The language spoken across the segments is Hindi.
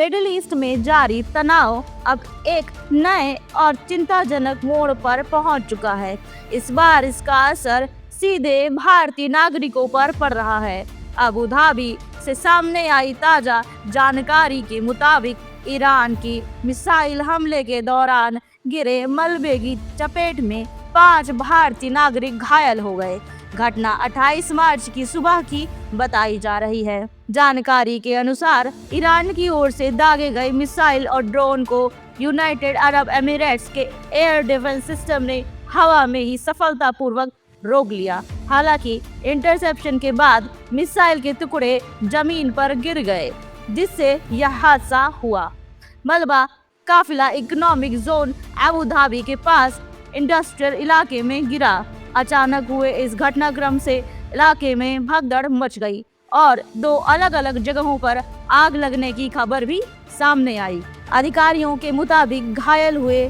मिडिल ईस्ट में जारी तनाव अब एक नए और चिंताजनक मोड़ पर पहुंच चुका है। इस बार इसका असर सीधे भारतीय नागरिकों पर पड़ रहा है। अबू धाबी से सामने आई ताजा जानकारी के मुताबिक ईरान की मिसाइल हमले के दौरान गिरे मलबे की चपेट में 5 भारतीय नागरिक घायल हो गए। घटना 28 मार्च की सुबह की बताई जा रही है। जानकारी के अनुसार ईरान की ओर से दागे गए मिसाइल और ड्रोन को यूनाइटेड अरब एमिरेट्स के एयर डिफेंस सिस्टम ने हवा में ही सफलतापूर्वक रोक लिया। हालांकि इंटरसेप्शन के बाद मिसाइल के टुकड़े जमीन पर गिर गए, जिससे यह हादसा हुआ। मलबा काफिला इकोनॉमिक जोन अबू धाबी के पास इंडस्ट्रियल इलाके में गिरा। अचानक हुए इस घटनाक्रम से इलाके में भगदड़ मच गई और 2 अलग अलग जगहों पर आग लगने की खबर भी सामने आई। अधिकारियों के मुताबिक घायल हुए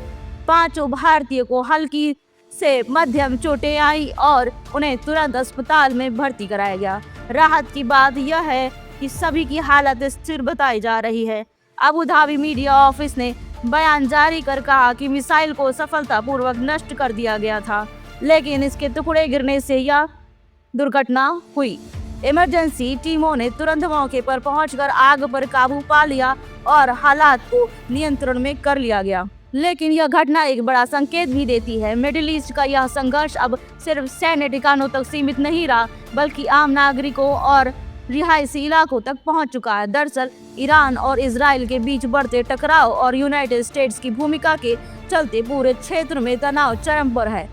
5 भारतीयों को हल्की से मध्यम चोटें आई और उन्हें तुरंत अस्पताल में भर्ती कराया गया। राहत की बात यह है कि सभी की हालत स्थिर बताई जा रही है। अबू धाबी मीडिया ऑफिस ने बयान जारी कर कहा कि मिसाइल को सफलतापूर्वक नष्ट कर दिया गया था, लेकिन इसके टुकड़े गिरने से यह दुर्घटना हुई। इमरजेंसी टीमों ने तुरंत मौके पर पहुंचकर आग पर काबू पा लिया और हालात को नियंत्रण में कर लिया गया। लेकिन यह घटना एक बड़ा संकेत भी देती है। मिडिल ईस्ट का यह संघर्ष अब सिर्फ सैन्य ठिकानों तक सीमित नहीं रहा, बल्कि आम नागरिकों और रिहायशी इलाकों तक पहुंच चुका है। दरअसल ईरान और इजराइल के बीच बढ़ते टकराव और यूनाइटेड स्टेट्स की भूमिका के चलते पूरे क्षेत्र में तनाव चरम पर है।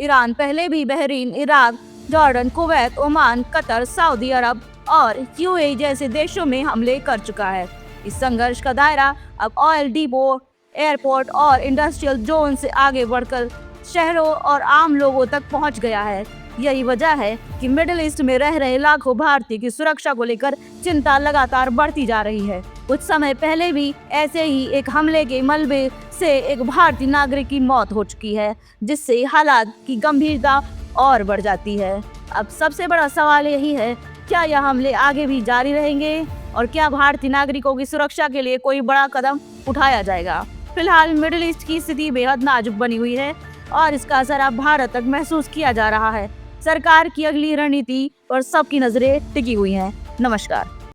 ईरान पहले भी Bahrain, Iraq, Jordan, Kuwait, Oman, Qatar, Saudi Arab और यूएई जैसे देशों में हमले कर चुका है। इस संघर्ष का दायरा अब ऑयल डिपो, एयरपोर्ट और इंडस्ट्रियल जोन से आगे बढ़कर शहरों और आम लोगों तक पहुंच गया है। यही वजह है कि मिडिल ईस्ट में रह रहे लाखों भारतीय की सुरक्षा को लेकर चिंता लगातार बढ़ती जा रही है। कुछ समय पहले भी ऐसे ही एक हमले के मलबे से एक भारतीय नागरिक की मौत हो चुकी है, जिससे हालात की गंभीरता और बढ़ जाती है। अब सबसे बड़ा सवाल यही है, क्या यह हमले आगे भी जारी रहेंगे और क्या भारतीय नागरिकों की सुरक्षा के लिए कोई बड़ा कदम उठाया जाएगा? फिलहाल मिडिल ईस्ट की स्थिति बेहद नाजुक बनी हुई है और इसका असर अब भारत तक महसूस किया जा रहा है। सरकार की अगली रणनीति पर सबकी नजरें टिकी हुई हैं। नमस्कार।